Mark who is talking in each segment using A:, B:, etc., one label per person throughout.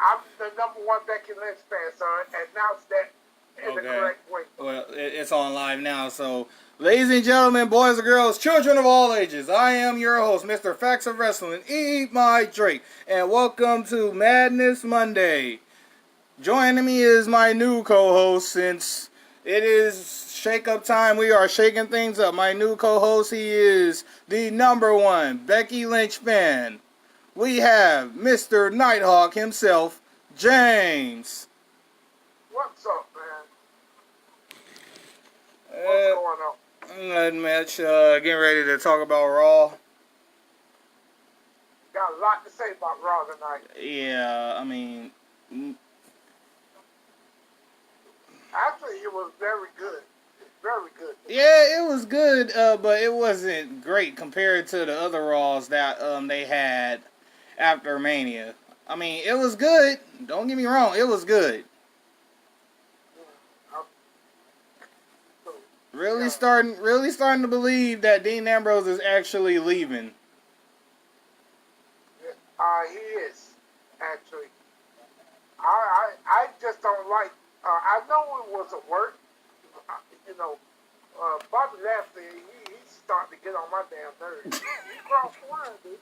A: I'm the #1 Becky Lynch fan, so announce that in the correct way.
B: Well, it's on live now, so ladies and gentlemen, boys and girls, children of all ages, I am your host, Mr. Facts of Wrestling, Eat My Drake, and welcome to Madness Monday. Joining me is my new co-host, since it is shake-up time. We are shaking things up. My new co-host, he is the #1 Becky Lynch fan. We have Mr. Nighthawk himself, James.
A: What's up, man? What's going on?
B: Nothing much. Getting ready to talk about Raw.
A: Got a lot to say about Raw tonight.
B: Yeah, I mean...
A: Actually, it was very good. Very good.
B: Yeah, it was good, but it wasn't great compared to the other Raws that they had after Mania. I mean, it was good. Don't get me wrong, it was good. Really starting to believe that Dean Ambrose is actually leaving.
A: He is actually. I just don't like. I know it was a work. Bobby Lashley, he's starting to get on my damn nerves. He crossed the line, dude.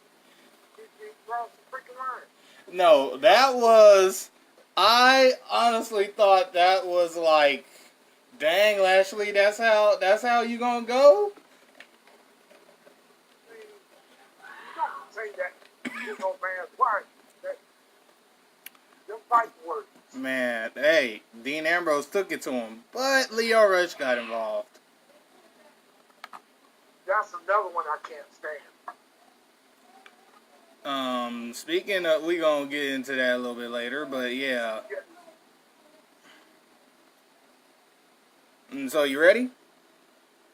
A: He crossed the freaking line.
B: No, that was... I honestly thought that was like, dang, Lashley, that's how you gonna go?
A: I mean, you don't say that, man. Why? Them fight words.
B: Man, hey, Dean Ambrose took it to him, but Leo Rush got involved.
A: That's another one I can't stand.
B: Speaking of, we gonna get into that a little bit later, but yeah. So you ready?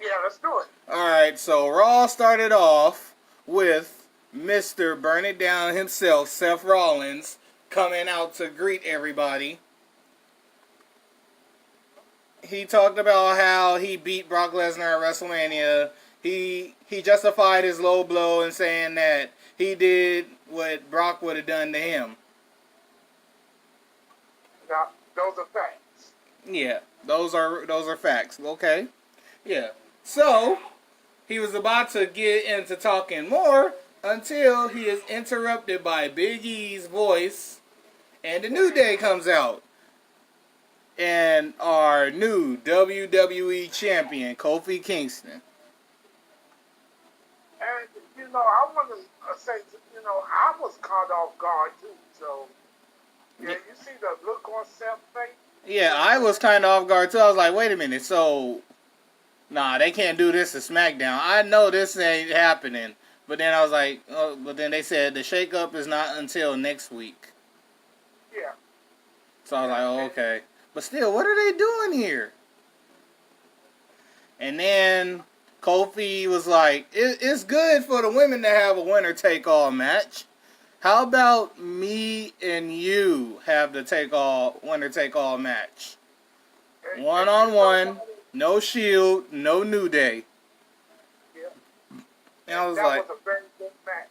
A: Yeah, let's do it.
B: Alright, so Raw started off with Mr. Burn It Down himself, Seth Rollins, coming out to greet everybody. He talked about how he beat Brock Lesnar at WrestleMania. He justified his low blow and saying that he did what Brock would have done to him.
A: Now, those are facts.
B: Yeah, those are facts. Okay. Yeah. So, he was about to get into talking more until he is interrupted by Big E's voice and the New Day comes out. And our new WWE champion, Kofi Kingston.
A: And, I want to say, I was caught off guard, too. So, yeah, you see the look on Seth's face?
B: Yeah, I was kind of off guard, too. I was like, wait a minute, so... Nah, they can't do this to SmackDown. I know this ain't happening. But then I was like, but then they said the shakeup is not until next week.
A: Yeah.
B: So I was like, oh, okay. But still, what are they doing here? And then Kofi was like, it's good for the women to have a winner-take-all match. How about me and you have the winner-take-all match? One-on-one, no Shield, no New Day.
A: Yeah.
B: And I was
A: that
B: like...
A: was a very good match.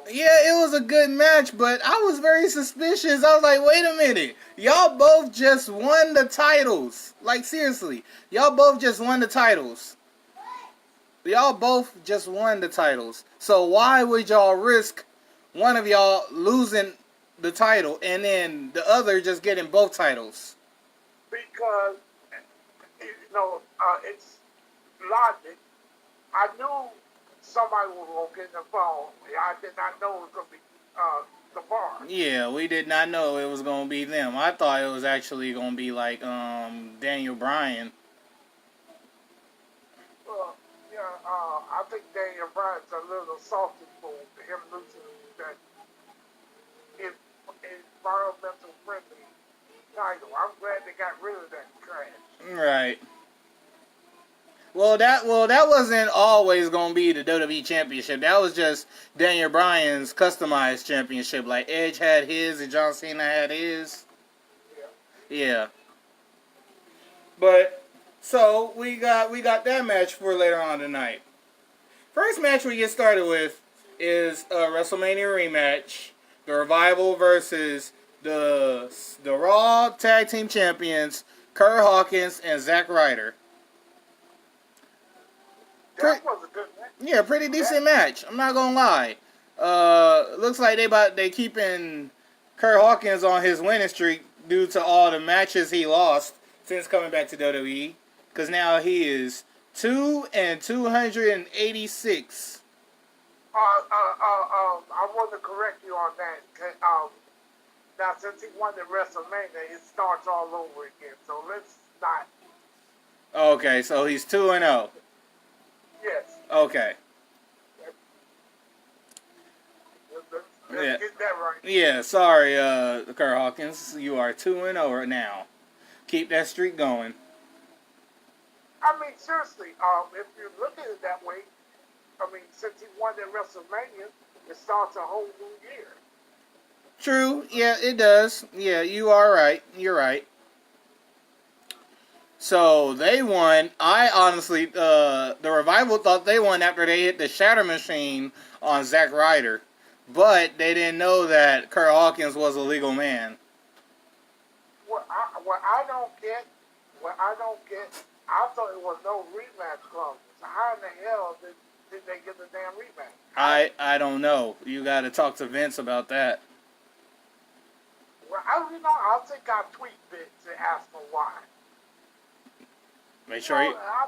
B: Yeah, it was a good match, but I was very suspicious. I was like, wait a minute. Y'all both just won the titles. Like, seriously. Y'all both just won the titles. Y'all both just won the titles. So why would y'all risk one of y'all losing the title and then the other just getting both titles?
A: Because, it's logic. I knew somebody was going to get in the phone. I did not know it was going to be the bar.
B: Yeah, we did not know it was going to be them. I thought it was actually going to be like Daniel Bryan.
A: Well, yeah, I think Daniel Bryan's a little salty for him losing that environmental friendly title. I'm glad they got rid of that trash.
B: Right. Well, that wasn't always gonna be the WWE Championship. That was just Daniel Bryan's customized championship. Like Edge had his and John Cena had his. Yeah. But so we got that match for later on tonight. First match we get started with is a WrestleMania rematch. The Revival versus the Raw Tag Team Champions, Kurt Hawkins and Zack Ryder.
A: That was a good match.
B: Yeah, pretty decent match. I'm not gonna lie. Looks like they keeping Kurt Hawkins on his winning streak due to all the matches he lost since coming back to WWE. Because now he is 2-286.
A: I want to correct you on that. Now, since he won the WrestleMania, it starts all over again. So let's not.
B: Okay, so he's 2-0.
A: Yes.
B: Okay.
A: Let's get that right.
B: Yeah, sorry, Kurt Hawkins. You are 2-0 right now. Keep that streak going.
A: I mean, seriously, if you look at it that way, I mean, since he won at WrestleMania, it starts a whole new year.
B: True. Yeah, it does. Yeah, you are right. You're right. So they won. I honestly, the Revival thought they won after they hit the Shatter Machine on Zack Ryder. But they didn't know that Kurt Hawkins was a legal man.
A: What I don't get, I thought it was no rematch clause. So how in the hell did they get the damn rematch?
B: I don't know. You got to talk to Vince about that.
A: Well, I think I'll tweet Vince and ask him why.
B: Make sure you...
A: I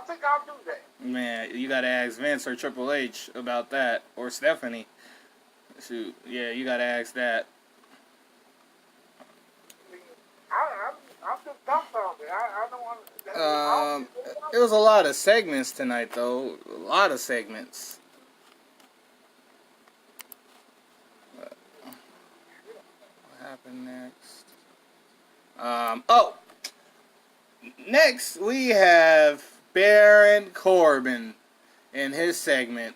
A: think I'll do that.
B: Man, you got to ask Vince or Triple H about that. Or Stephanie. Shoot, yeah, you got to ask that.
A: I'm just dumbfounded. I don't want to...
B: It was a lot of segments tonight, though. A lot of segments. What happened next? Next we have Baron Corbin in his segment.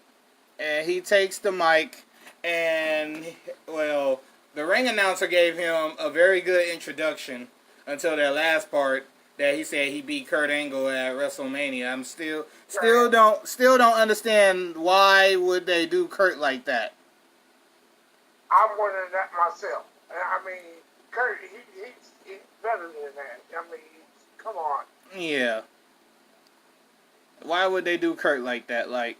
B: And he takes the mic and, well, the ring announcer gave him a very good introduction until that last part that he said he beat Kurt Angle at WrestleMania. I'm still don't understand why would they do Kurt like that.
A: I'm wondering that myself. I mean, Kurt, he's better than that. I mean, come on.
B: Yeah. Why would they do Kurt like that? Like,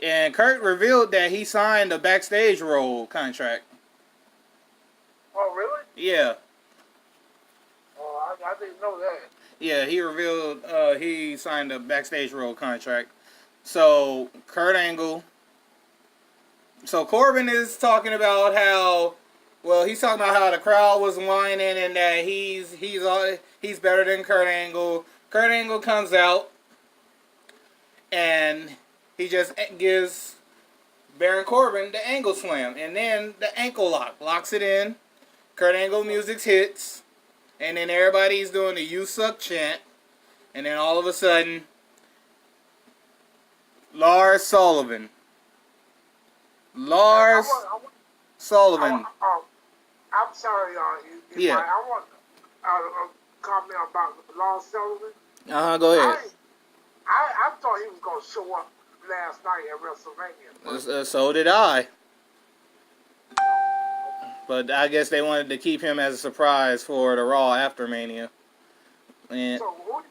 B: and Kurt revealed that he signed a backstage role contract.
A: Oh, really?
B: Yeah.
A: Oh, I didn't know that.
B: Yeah, he revealed he signed a backstage role contract. So, Kurt Angle. So, Corbin is talking about how, well, he's talking about how the crowd was whining and that he's better than Kurt Angle. Kurt Angle comes out and he just gives Baron Corbin the angle slam. And then the ankle locks it in. Kurt Angle music hits. And then everybody's doing the "You Suck" chant. And then all of a sudden, Lars Sullivan.
A: I'm sorry,
B: yeah.
A: I want a comment about Lars Sullivan.
B: Go ahead.
A: I thought he was going to show up last night at WrestleMania.
B: So did I. But I guess they wanted to keep him as a surprise for the Raw after Mania. And
A: so who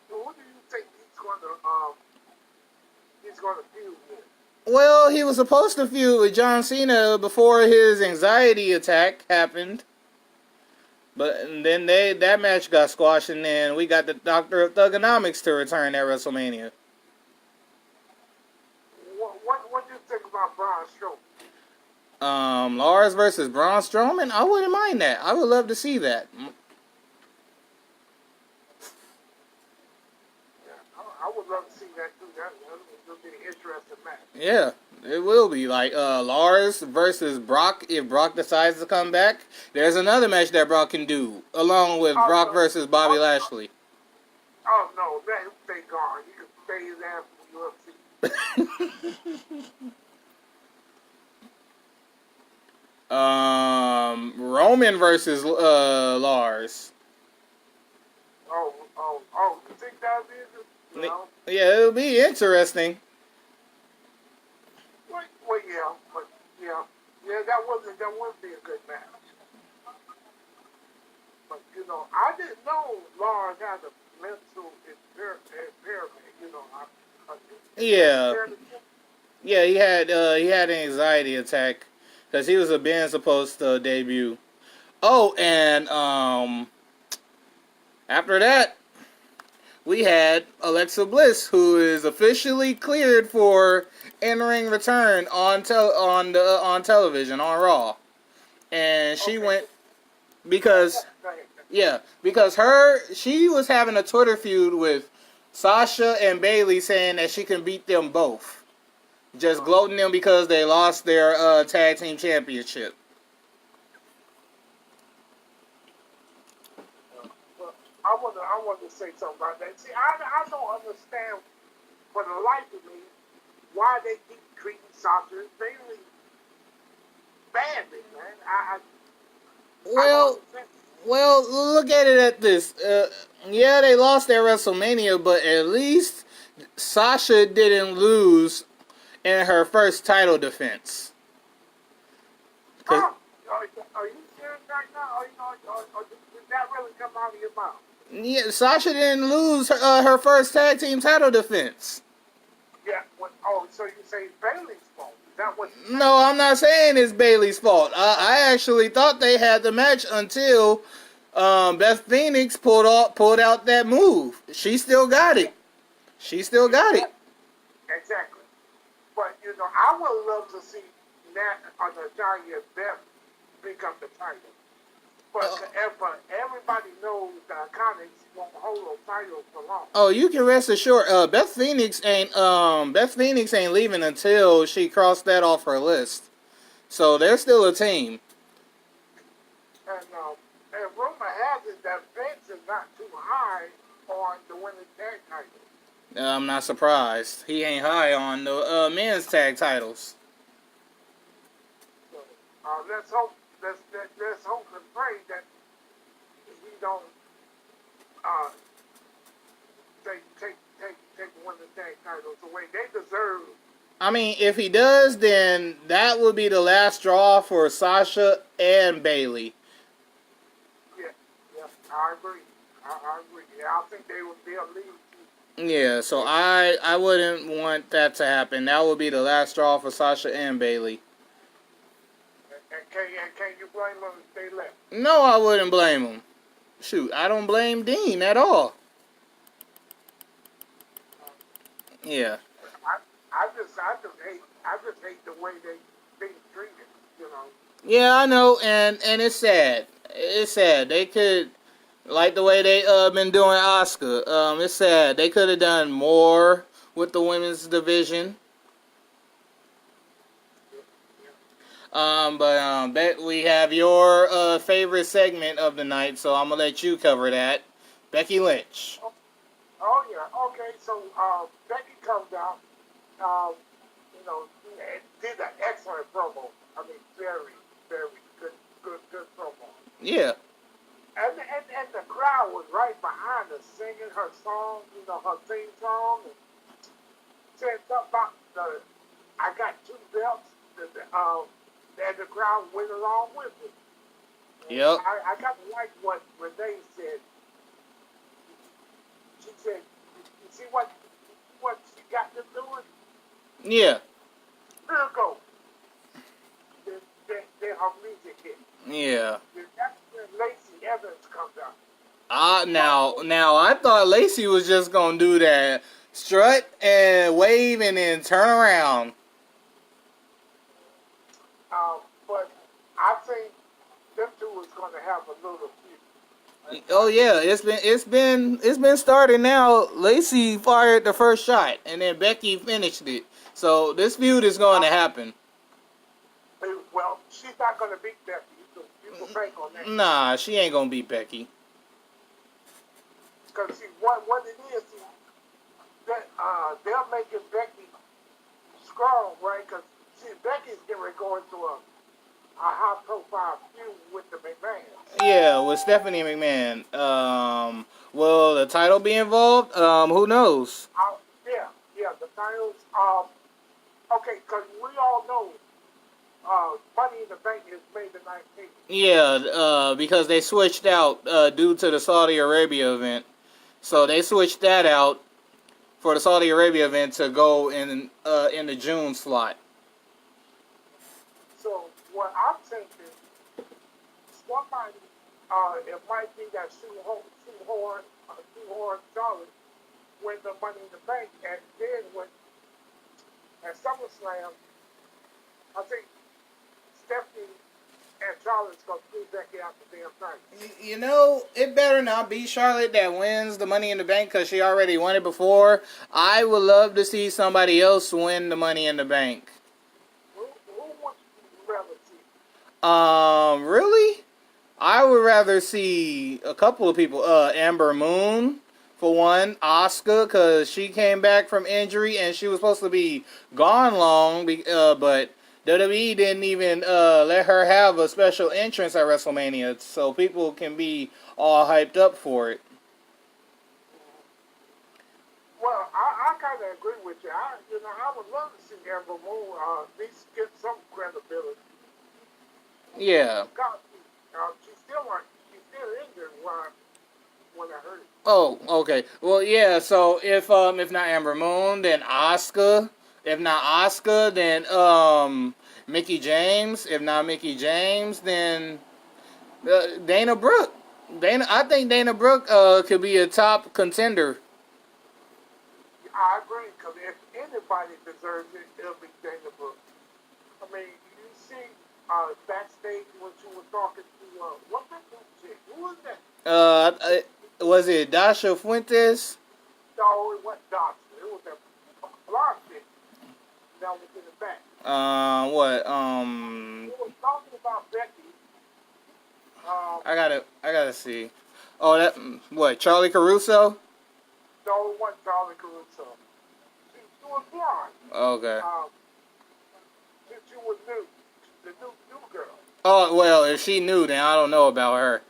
A: do you think he's going to feud with?
B: well, he was supposed to feud with John Cena before his anxiety attack happened. But then that match got squashed, and then we got the Doctor of Thugonomics to return at WrestleMania.
A: What do you think about Braun Strowman?
B: Lars versus Braun Strowman? I wouldn't mind that. I would love to see that.
A: Yeah, I would love to see that too. That would be an interesting match.
B: Yeah, it will be. Like, Lars versus Brock. If Brock decides to come back, there's another match that Brock can do, along with Brock versus Bobby Lashley.
A: Oh, no, that thing gone. He can stay his ass in the UFC.
B: Roman versus Lars.
A: Oh, you think that'd be interesting? No?
B: Yeah, it'll be interesting.
A: Well, yeah, but yeah, that would be a good match. know, I didn't know Lauren had a mental impairment. You know,
B: Yeah, yeah. He had an anxiety attack because he was been supposed to debut. Oh, and after that, we had Alexa Bliss, who is officially cleared for in-ring return on television on Raw, and she went because she was having a Twitter feud with Sasha and Bayley, saying that she can beat them both, just gloating them because they lost their tag team championship.
A: I want to say something about that. See, I don't understand for the life of me why they keep treating Sasha and Bayley badly, man.
B: Well, look at it at this. Yeah, they lost their WrestleMania, but at least Sasha didn't lose in her first title defense.
A: Are you serious right now? Or did that really come out of your mouth?
B: Yeah, Sasha didn't lose her first tag team title defense.
A: Yeah. So you say it's Bayley's fault? Is that what?
B: No, I'm not saying it's Bayley's fault. I actually thought they had the match until Beth Phoenix pulled out that move. She still got it.
A: Exactly. But you know, I would love to see Nat or Natalia and Beth pick up the title. But everybody knows the Iconics won't hold those titles for long.
B: Oh, you can rest assured. Beth Phoenix ain't leaving until she crossed that off her list. So they're still a team.
A: And rumor has it that Vince is not too high on the women's tag titles.
B: I'm not surprised. He ain't high on the men's tag titles.
A: So let's hope and pray that he don't take the women's tag titles away. They deserve.
B: I mean, if he does, then that would be the last straw for Sasha and Bayley.
A: Yeah, I agree. I agree. Yeah, I think they would be a lead.
B: Yeah, so I wouldn't want that to happen. That would be the last straw for Sasha and Bayley.
A: And can you blame them if they left?
B: No, I wouldn't blame them. Shoot, I don't blame Dean at all. Yeah.
A: I just hate the way they treated, you know.
B: Yeah, I know, and it's sad. It's sad. They could, like the way they been doing Asuka. It's sad. They could have done more with the women's division. Bet we have your favorite segment of the night, so I'm gonna let you cover that. Becky Lynch.
A: Oh yeah. Okay. So Becky comes out. You know, did an excellent promo. I mean, very good promo.
B: Yeah.
A: And the crowd was right behind her singing her song, you know, her theme song, and said something about I got 2 belts. And the crowd went along with it. And
B: yep.
A: I kind of like what Renee said. She said, "You see what she got them doing?
B: Yeah.
A: Miracle. Then her music hit.
B: Yeah.
A: That's when Lacey Evans comes out.
B: Now I thought Lacey was just gonna do that strut and wave and then turn around.
A: But I think them two is gonna have a little feud.
B: Oh yeah, it's been started now. Lacey fired the first shot and then Becky finished it. So this feud is going to happen.
A: Well, she's not gonna beat Becky. You can bank on that.
B: Nah, she ain't gonna beat Becky.
A: Because see what it is, that they're making Becky strong, right? Because see, Becky's getting ready to go into a high-profile feud with the McMahons.
B: Yeah, with Stephanie McMahon. Will the title be involved? Who knows?
A: Yeah, the titles. Okay, because we all know Money in the Bank is May the 19th.
B: Yeah, because they switched out due to the Saudi Arabia event. So they switched that out for the Saudi Arabia event to go in the June slot.
A: So what I'm thinking, somebody, it might be that shoehorn Charlotte win the Money in the Bank, and then when at SummerSlam, I think Stephanie and Charlotte's gonna do Becky out the damn thing.
B: You know, it better not be Charlotte that wins the Money in the Bank because she already won it before. I would love to see somebody else win the Money in the Bank.
A: Who would you rather see?
B: Really? I would rather see a couple of people. Amber Moon, for one. Asuka, because she came back from injury and she was supposed to be gone long, but WWE didn't even let her have a special entrance at WrestleMania, so people can be all hyped up for it.
A: Well, I kind of agree with you. I would love to see Amber Moon at least get some credibility.
B: Yeah.
A: God, she's still injured when I heard it.
B: Oh, okay. Well, yeah. So if not Amber Moon, then Asuka. If not Asuka, then Mickey James. If not Mickey James, then Dana Brooke. I think Dana Brooke could be a top contender.
A: I agree, because if anybody deserves it, it'll be Dana Brooke. I mean, you see backstage when she was talking to, what's that chick? Who was that?
B: Was it Dasha Fuentes?
A: No, it wasn't Dawson. It was that blonde chick that was in the back.
B: What?
A: He was talking about Becky.
B: I gotta see. Oh, that what? Charlie Caruso?
A: No, it wasn't Charlie Caruso. She was blonde.
B: Okay.
A: She was new. The new girl.
B: Oh well, if she knew, then I don't know about her.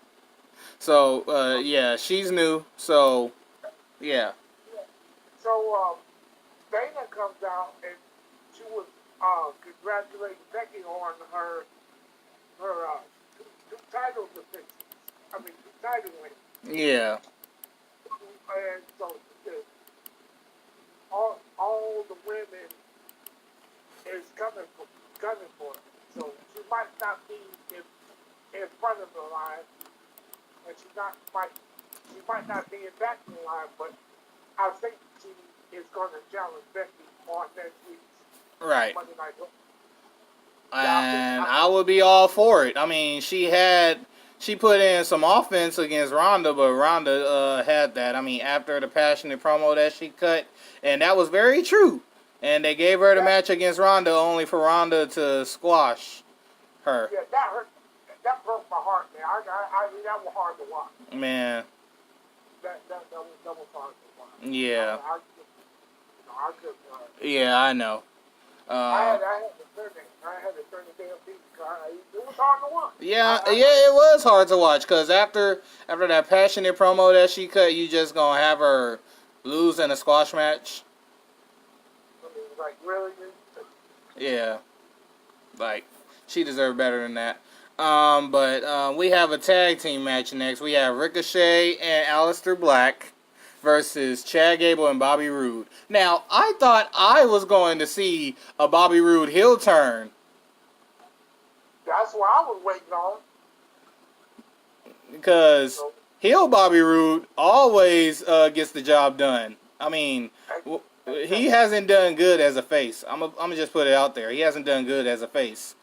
B: So yeah, she's new. So yeah.
A: So Dana comes out and she was congratulating Becky on her two title defenses. I mean, two title wins.
B: Yeah.
A: And so all the women is gunning for her. So she might not be in front of the line, and she might not be in back of the line, but I think she is going to challenge Becky on next week's
B: Right.
A: Monday Night Raw.
B: And I would be all for it. I mean, she put in some offense against Ronda, but Ronda had that. I mean, after the passionate promo that she cut, and that was very true. And they gave her the match against Ronda only for Ronda to squash her.
A: Yeah, that hurt. That broke my heart, man. That was hard to watch.
B: Man.
A: That was hard to watch.
B: Yeah.
A: I couldn't.
B: Yeah, I know.
A: I had to turn the damn TV because it was hard to watch.
B: Yeah, it was hard to watch because after that passionate promo that she cut, you just gonna have her lose in a squash match.
A: I mean, like, really?
B: Yeah, like she deserved better than that. But we have a tag team match next. We have Ricochet and Aleister Black versus Chad Gable and Bobby Roode. Now, I thought I was going to see a Bobby Roode heel turn.
A: That's what I was waiting on.
B: Because heel Bobby Roode always gets the job done. I mean, he hasn't done good as a face. I'm gonna just put it out there. He hasn't done good as a face.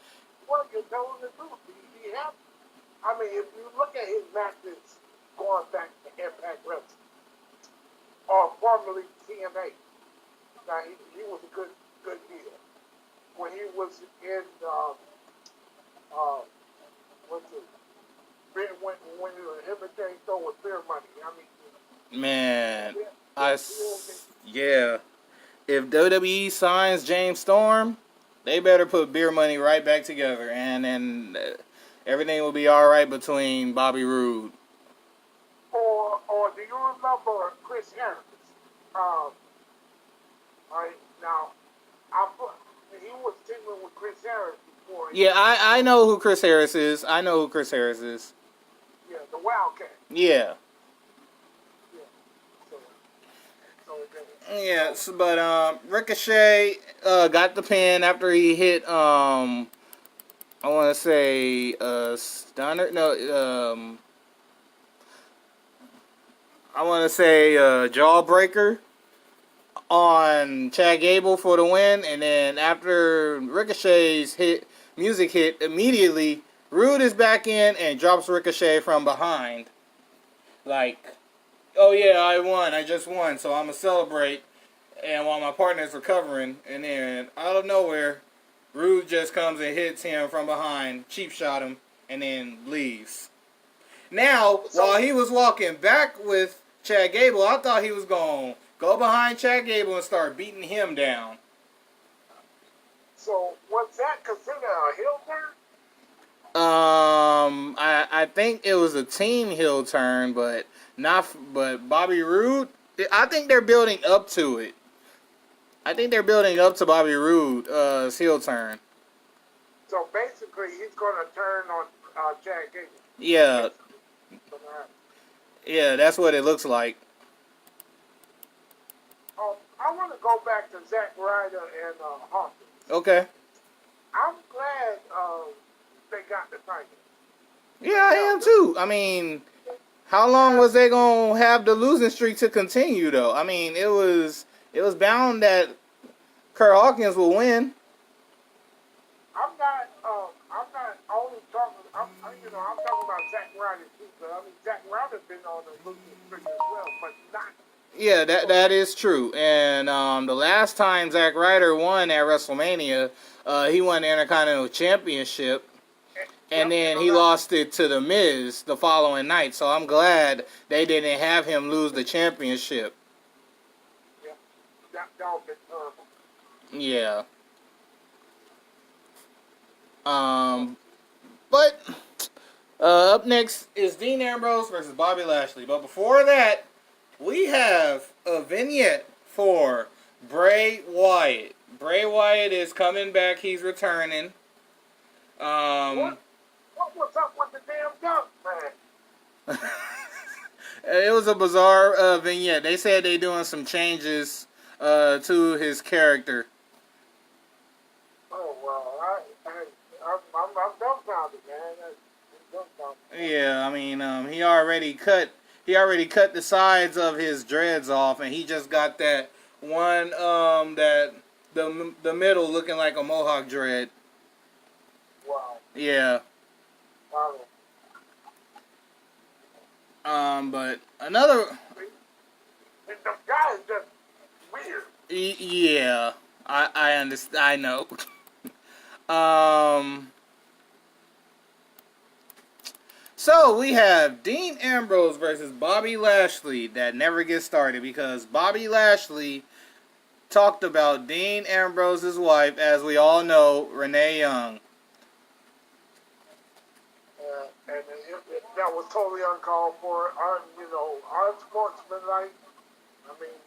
A: Well, you're telling the truth. He has. I mean, if you look at his matches going back to Impact Wrestling, or formerly TNA, now he was a good heel. When he was in when him and James Storm was Beer Money. I mean,
B: man, yeah. If WWE signs James Storm, they better put Beer Money right back together, and then everything will be all right between Bobby Roode.
A: Or do you remember Chris Harris? Right now, he was teaming with Chris Harris before.
B: Yeah, I know who Chris Harris is. I know who Chris Harris is.
A: Yeah, the Wildcat.
B: Yeah.
A: Yeah. So,
B: Yeah, but Ricochet got the pin after he hit I want to say stunner. No, I want to say jawbreaker on Chad Gable for the win, and then after Ricochet's music hit, immediately Rude is back in and drops Ricochet from behind. Like, oh yeah, I won. I just won, so I'm gonna celebrate. And while my partner's recovering, and then out of nowhere, Rude just comes and hits him from behind, cheap shot him, and then leaves. Now, while he was walking back with Chad Gable, I thought he was going to go behind Chad Gable and start beating him down.
A: So, was that considered a heel turn?
B: I think it was a team heel turn, but but Bobby Roode. I think they're building up to it. I think they're building up to Bobby Roode's heel turn.
A: So basically, he's going to turn on Chad Gable.
B: Yeah. Yeah, that's what it looks like.
A: I want to go back to Zack Ryder and Hawkins.
B: Okay.
A: I'm glad they got the title.
B: Yeah, I am too. I mean, how long was they gonna have the losing streak to continue though? I mean, it was bound that Kurt Hawkins will win.
A: I'm not only talking. I'm talking about Zack Ryder too. But I mean, Zack Ryder's been on the losing streak as well, but not.
B: Yeah, that is true. And the last time Zack Ryder won at WrestleMania, he won the Intercontinental Championship. And then he lost it to The Miz the following night. So I'm glad they didn't have him lose the championship.
A: Yeah, that would be terrible.
B: Yeah. But up next is Dean Ambrose versus Bobby Lashley. But before that, we have a vignette for Bray Wyatt. Bray Wyatt is coming back. He's returning.
A: What was up with the damn duck, man?
B: It was a bizarre vignette. They said they're doing some changes to his character.
A: Oh well, I'm dumbfounded, man. I'm dumbfounded.
B: Yeah, I mean, he already cut the sides of his dreads off, and he just got that one that the middle looking like a mohawk dread.
A: Wow.
B: Yeah.
A: Wow.
B: But another.
A: The guy is just weird.
B: Yeah, I understand. I know. So we have Dean Ambrose versus Bobby Lashley that never gets started because Bobby Lashley talked about Dean Ambrose's wife, as we all know, Renee Young.
A: And that was totally uncalled for. Unsportsmanlike. I mean,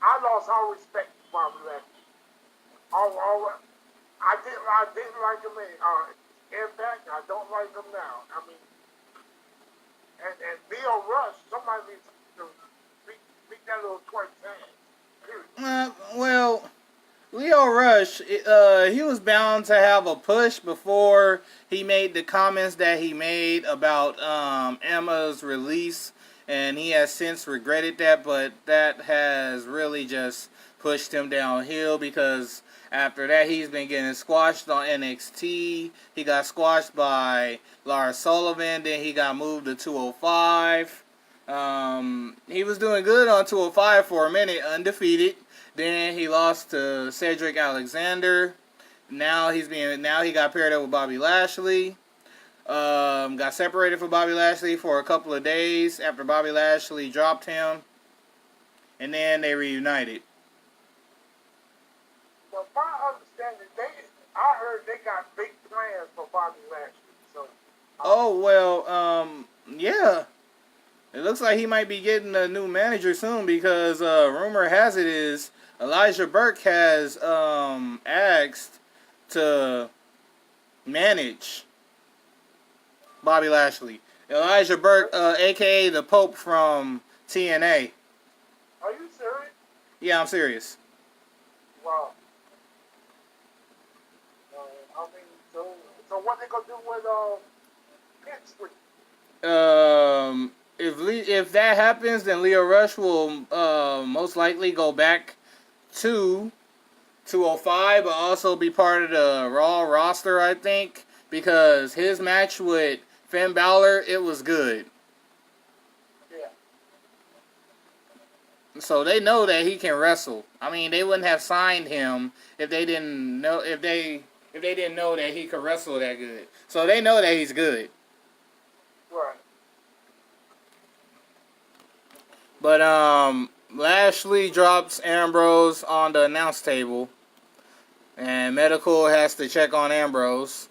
A: I lost all respect for Bobby Lashley. I didn't like him in Impact. I don't like him now. I mean, and Leo Rush, somebody needs to beat that little twerk's hand.
B: Well, Leo Rush, he was bound to have a push before he made the comments that he made about Emma's release, and he has since regretted that, but that has really just pushed him downhill because after that he's been getting squashed on NXT. He got squashed by Lars Sullivan, then he got moved to 205. He was doing good on 205 for a minute, undefeated. Then he lost to Cedric Alexander. Now he got paired up with Bobby Lashley. Got separated from Bobby Lashley for a couple of days after Bobby Lashley dropped him. And then they reunited.
A: Well, my understanding, I heard they got big plans for Bobby Lashley. So.
B: Yeah. It looks like he might be getting a new manager soon because rumor has it is Elijah Burke has asked to manage Bobby Lashley. Elijah Burke, a.k.a. the Pope from TNA.
A: Are you serious?
B: Yeah, I'm serious.
A: Wow. I mean, so what they gonna do with Pitt Street?
B: If that happens, then Leo Rush will most likely go back to 205, but also be part of the Raw roster, I think, because his match with Finn Balor, it was good.
A: Yeah.
B: So they know that he can wrestle. I mean, they wouldn't have signed him if they didn't know if they didn't know that he could wrestle that good. So they know that he's good.
A: Right.
B: But Lashley drops Ambrose on the announce table, and Medical has to check on Ambrose.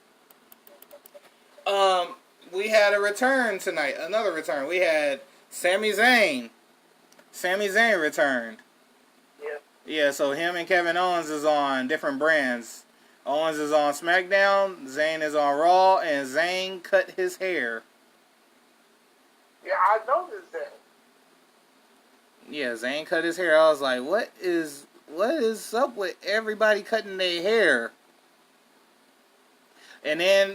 B: We had a return tonight. Another return. We had Sami Zayn. Sami Zayn returned.
A: Yeah.
B: Yeah, so him and Kevin Owens is on different brands. Owens is on SmackDown, Zayn is on Raw, and Zayn cut his hair.
A: Yeah, I noticed that.
B: Yeah, Zayn cut his hair. I was like, what is up with everybody cutting their hair? And then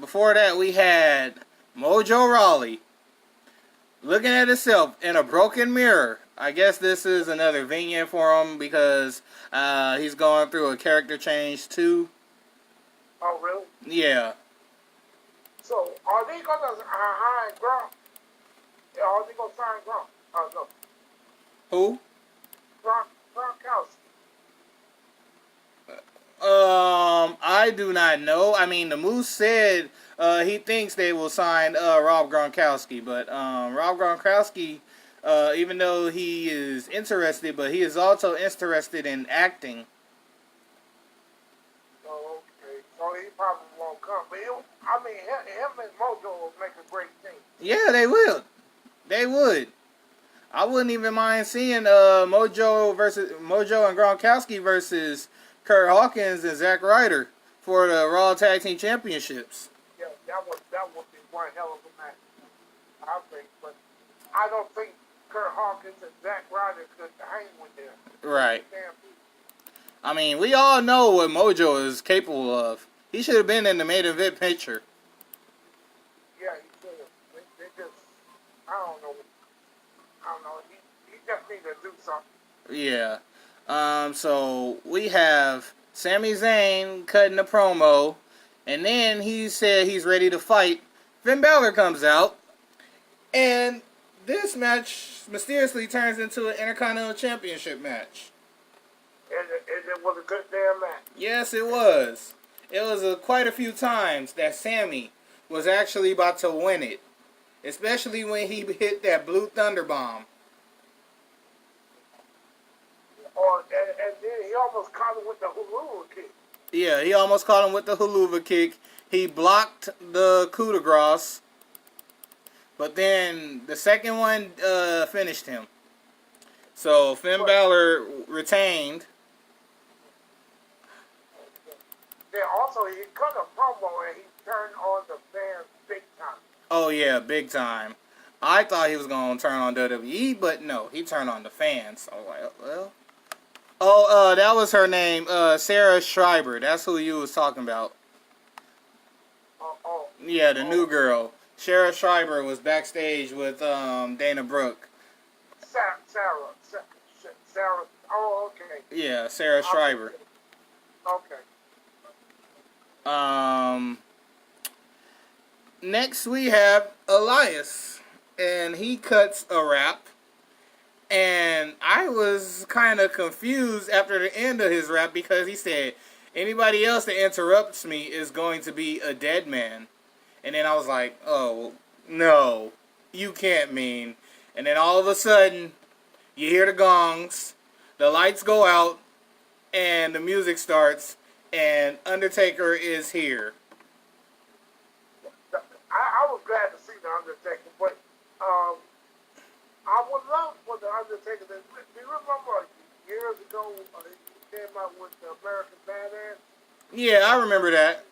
B: before that, we had Mojo Rawley looking at himself in a broken mirror. I guess this is another vignette for him because he's going through a character change too.
A: Oh, really?
B: Yeah.
A: So, are they gonna hire Gronk? Are they gonna sign Gronk? No.
B: Who?
A: Gronkowski.
B: I do not know. I mean, the Moose said he thinks they will sign Rob Gronkowski, but Rob Gronkowski, even though he is interested, but he is also interested in acting.
A: Oh, okay. So he probably won't come. But him and Mojo will make a great team.
B: Yeah, they will. They would. I wouldn't even mind seeing Mojo and Gronkowski versus Kurt Hawkins and Zack Ryder for the Raw Tag Team Championships.
A: Yeah, that would be one hell of a match, I think. But I don't think Kurt Hawkins and Zack Ryder could hang with them.
B: Right. I mean, we all know what Mojo is capable of. He should have been in the main event picture.
A: Yeah, he should have. They just, I don't know. He just need to do something.
B: Yeah. So we have Sami Zayn cutting a promo, and then he said he's ready to fight. Finn Balor comes out, and this match mysteriously turns into an Intercontinental Championship match.
A: And it was a good damn match.
B: Yes, it was. It was quite a few times that Sami was actually about to win it, especially when he hit that Blue Thunder Bomb.
A: And then he almost caught him with the Hulu kick.
B: Yeah, he almost caught him with the haluva kick. He blocked the coup de grace. But then the second one finished him. So Finn Balor retained.
A: Then also he cut a promo and he turned on the fans big time.
B: Oh yeah, big time. I thought he was going to turn on WWE, but no, he turned on the fans. I was like, well. Oh, that was her name, Sarah Schreiber. That's who you was talking about. Yeah, the new girl. Sarah Schreiber was backstage with Dana Brooke.
A: Sarah. Oh, okay.
B: Yeah, Sarah Schreiber.
A: Okay.
B: Next we have Elias, and he cuts a rap. And I was kind of confused after the end of his rap because he said, anybody else that interrupts me is going to be a dead man. And then I was like, oh, no, you can't mean. And then all of a sudden, you hear the gongs, the lights go out, and the music starts, and Undertaker is here.
A: I was glad to see the Undertaker, but I would love for the Undertaker. Do you remember years ago he came out with the American Badass?
B: Yeah, I remember that.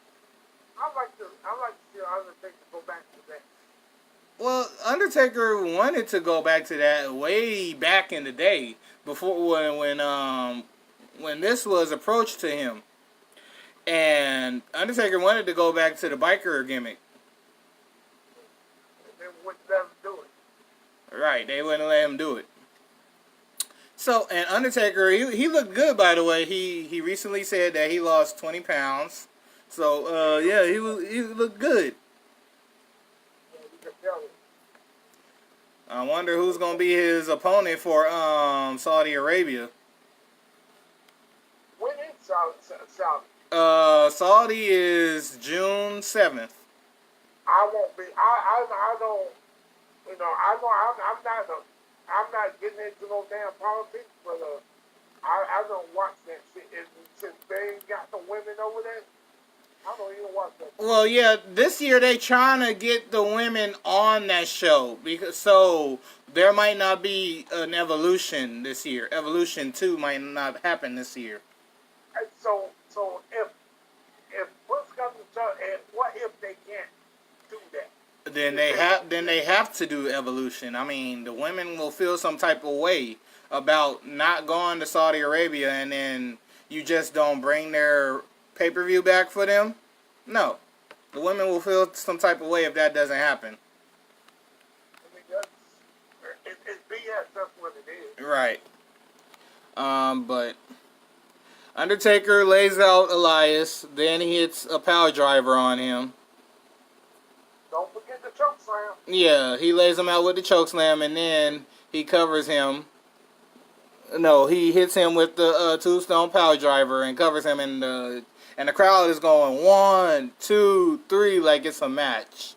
B: Well, Undertaker wanted to go back to that way back in the day before when this was approached to him, and Undertaker wanted to go back to the biker gimmick.
A: And they wouldn't let him do it.
B: Right, they wouldn't let him do it. So, and Undertaker, he looked good, by the way. He recently said that he lost 20 pounds. So, yeah, he looked good.
A: Yeah, you can tell it.
B: I wonder who's gonna be his opponent for Saudi Arabia.
A: When is Saudi?
B: Saudi is June 7th.
A: I won't be. I don't. You know, I'm not getting into no damn politics, but I don't watch that shit. Since they ain't got the women over there, I don't even watch that.
B: Well, yeah, this year they trying to get the women on that show because so there might not be an Evolution this year. Evolution 2 might not happen this year.
A: And so if push comes to shove, and what if they can't do that?
B: Then they have to do Evolution. I mean, the women will feel some type of way about not going to Saudi Arabia, and then you just don't bring their pay-per-view back for them. No, the women will feel some type of way if that doesn't happen.
A: I mean, it's BS. That's what it is.
B: Right. But Undertaker lays out Elias, then he hits a power driver on him.
A: Don't forget the choke slam.
B: Yeah, he lays him out with the chokeslam, and then he covers him. No, he hits him with the tombstone power driver and covers him, and the crowd is going 1, 2, 3 like it's a match.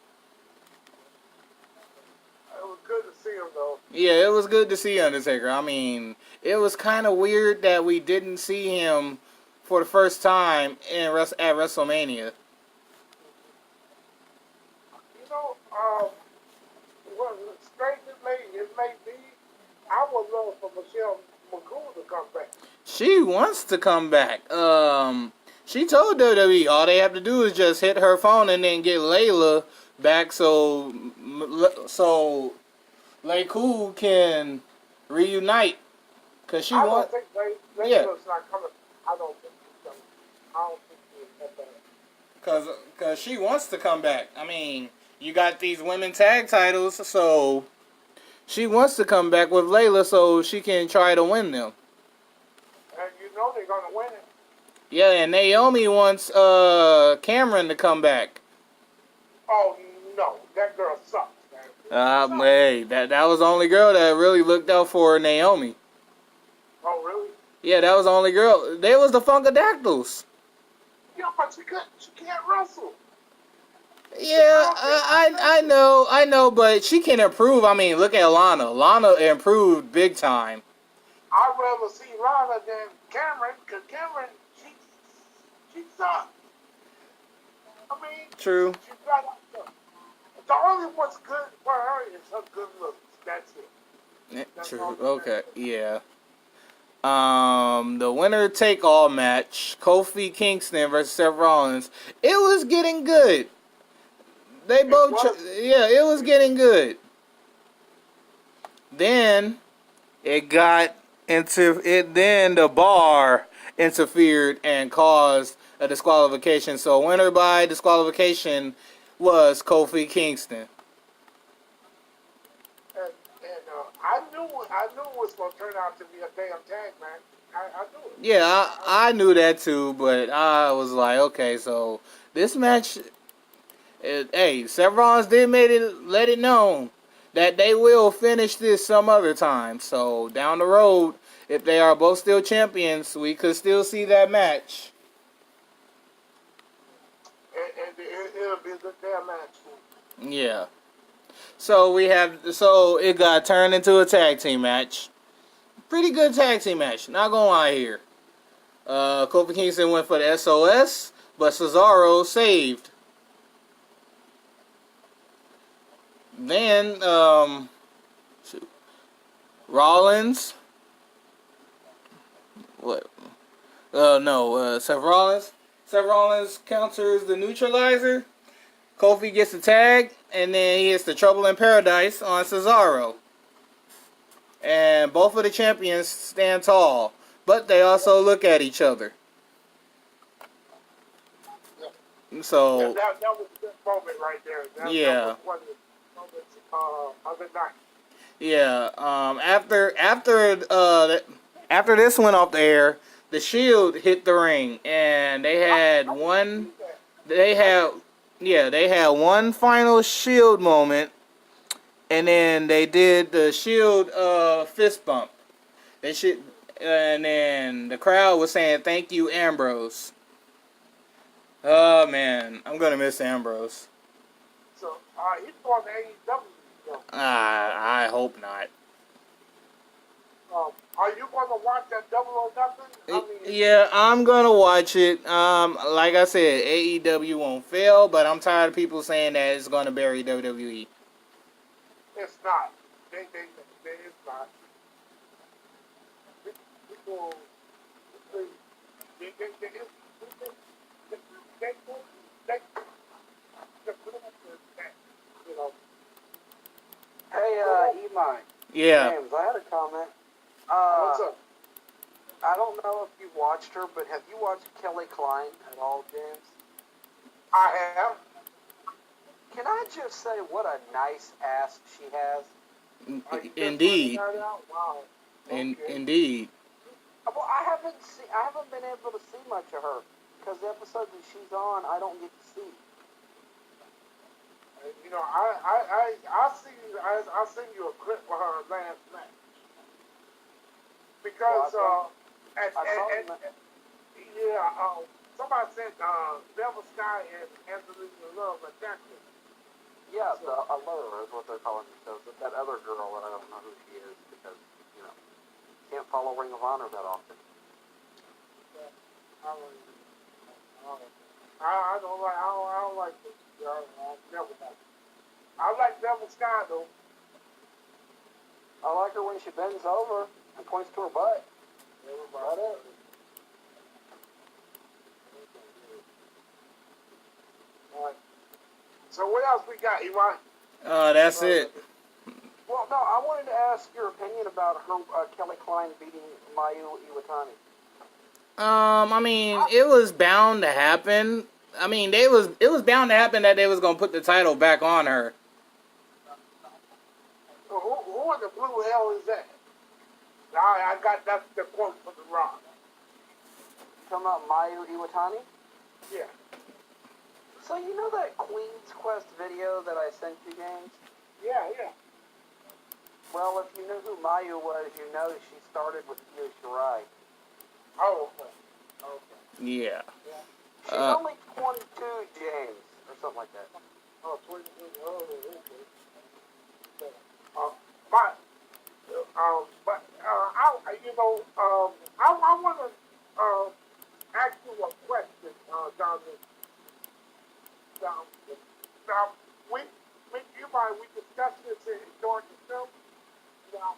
A: It was good to see him though.
B: Yeah, it was good to see Undertaker. I mean, it was kind of weird that we didn't see him for the first time at WrestleMania.
A: You know, well, strange it may be, I would love for Michelle McCool to come back.
B: She wants to come back. She told WWE all they have to do is just hit her phone and then get Layla back so Cool can reunite. Cause she wants.
A: I don't think Layla's not coming. I don't think she's coming. I don't think she'll come back.
B: Cause she wants to come back. I mean, you got these women tag titles, so she wants to come back with Layla so she can try to win them.
A: And you know they're gonna win it.
B: Yeah, and Naomi wants Cameron to come back.
A: Oh no, that girl sucks, man.
B: Hey, that was the only girl that really looked out for Naomi.
A: Oh really?
B: Yeah, that was the only girl. They was the Funkadactyls.
A: Yeah, but she can't wrestle.
B: Yeah, I know, but she can improve. I mean, look at Lana. Lana improved big time.
A: I'd rather see Lana than Cameron, because Cameron, she sucks. I mean,
B: True.
A: She got the only what's good for her is her good looks. That's it. That's
B: True.
A: all that
B: Okay.
A: matters.
B: Yeah. The winner take all match, Kofi Kingston versus Seth Rollins. It was getting good. They both, it was getting good. Then it got into it. Then the bar interfered and caused a disqualification. So winner by disqualification was Kofi Kingston.
A: And I knew it was going to turn out to be a damn tag match. I knew it.
B: Yeah, I knew that too, but I was like, okay, so this match, hey, Seth Rollins did let it known that they will finish this some other time. So down the road, if they are both still champions, we could still see that match.
A: And it'll be a good damn match.
B: Yeah. So it got turned into a tag team match. Pretty good tag team match, not gonna lie here. Kofi Kingston went for the SOS, but Cesaro saved. Then, Rollins. What? No, Seth Rollins. Seth Rollins counters the neutralizer. Kofi gets the tag, and then he hits the Trouble in Paradise on Cesaro. And both of the champions stand tall, but they also look at each other. So
A: that was a good moment right there.
B: Yeah.
A: That was one of the moments of the night.
B: yeah, after this went off the air, the Shield hit the ring, and they had one. They had one final Shield moment, and then they did the Shield fist bump. They should, and then the crowd was saying, "Thank you, Ambrose." Oh man, I'm gonna miss Ambrose.
A: So he's going to AEW. So,
B: I hope not.
A: are you going to watch that Double or Nothing?
B: Yeah, I'm gonna watch it. Like I said, AEW won't fail, but I'm tired of people saying that it's gonna bury WWE.
A: It's not. It's not. People, you know.
C: Hey, Imai.
B: Yeah.
C: James, I had a comment.
A: What's up?
C: I don't know if you watched her, but have you watched Kelly Klein at all, James?
A: I have.
C: Can I just say what a nice ass she has?
B: Indeed.
A: Wow. Okay.
B: Indeed.
C: Well, I haven't been able to see much of her because the episodes that she's on, I don't get to see.
A: You know, I seen you a clip of her last night because somebody said Devil Sky and Angelina Love attacked her.
C: Yeah, the Allure is what they're calling themselves. That other girl, I don't know who she is because, can't follow Ring of Honor that often.
A: I don't like this. I like Devil Sky though.
C: I like her when she bends over and points to her butt.
A: Everybody else. All right. So what else we got, Iwan?
B: That's it.
C: Well, no, I wanted to ask your opinion about her, Kelly Klein beating Mayu Iwatani.
B: I mean, it was bound to happen. I mean, it was bound to happen that they was gonna put the title back on her.
A: So who in the blue hell is that? I got that's the quote from the Rock.
C: Talking about Mayu Iwatani?
A: Yeah.
C: So you know that Queen's Quest video that I sent you, James?
A: Yeah.
C: Well, if you knew who Mayu was, you know she started with Io Shirai.
A: Oh, okay.
B: Yeah.
C: She's only 22, James, or something like that.
A: Oh, 22. Oh, okay. I want to ask you a question, Jonathan. Now, we discussed this during the film. Now,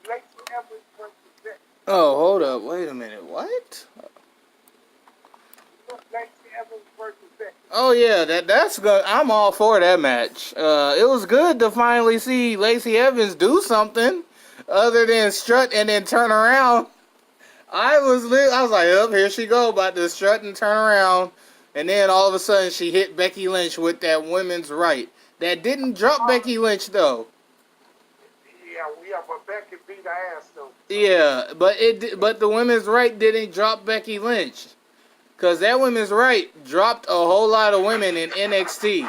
A: Lacey Evans versus Becky.
B: Oh, hold up. Wait a minute. What?
A: Lacey Evans versus Becky.
B: Oh yeah, that's good. I'm all for that match. It was good to finally see Lacey Evans do something other than strut and then turn around. I was like, oh, here she go, about to strut and turn around, and then all of a sudden she hit Becky Lynch with that women's right. That didn't drop Becky Lynch though.
A: Yeah, but Becky beat her ass though.
B: Yeah, but the women's right didn't drop Becky Lynch. Because that women's right dropped a whole lot of women in NXT.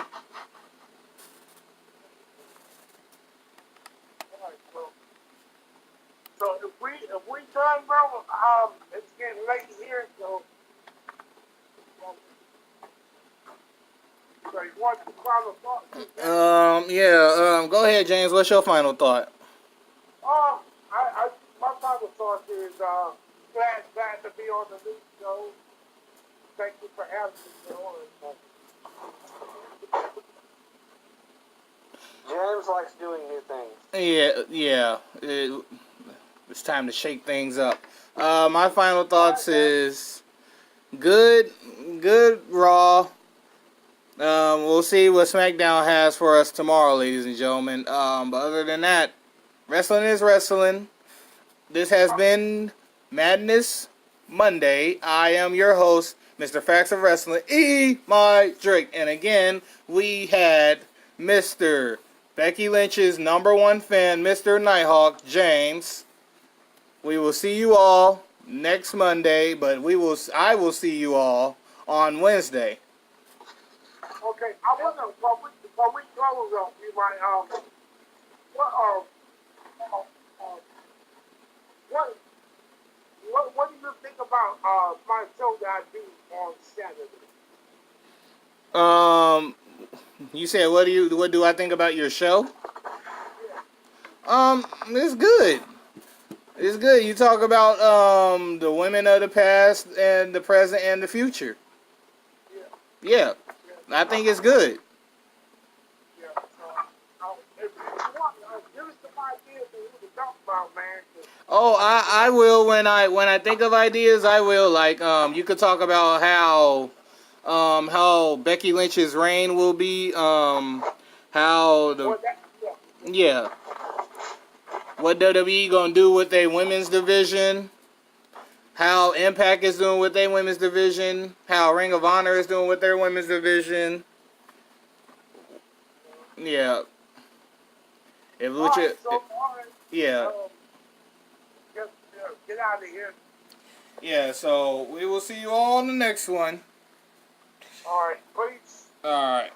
A: So if we done, bro, it's getting late here, so you want to final thought?
B: Go ahead, James. What's your final thought?
A: My final thought is glad to be on the new show. Thank you for having me on.
C: James likes doing new things.
B: Yeah. It's time to shake things up. My final thoughts is good Raw. We'll see what SmackDown has for us tomorrow, ladies and gentlemen. But other than that, wrestling is wrestling. This has been Madness Monday. I am your host, Mr. Facts of Wrestling, My Drake. And again, we had Mr. Becky Lynch's #1 fan, Mr. Nighthawk, James. We will see you all next Monday, but I will see you all on Wednesday.
A: Okay, I wonder, before we close up, you might, what do you think about my show that I do on Saturday?
B: You said what do I think about your show? It's good. It's good. You talk about the women of the past and the present and the future. Yeah. I think it's good.
A: Yeah. If you want, give us some ideas of who to talk about, man.
B: Oh, I will when I think of ideas. I will, like, you could talk about how Becky Lynch's reign will be, how the yeah, what WWE gonna do with their women's division, how Impact is doing with their women's division, how Ring of Honor is doing with their women's division. Yeah. If Lucha, yeah.
A: Get out of here.
B: Yeah, so we will see you all on the next one.
A: All right, please.
B: All right.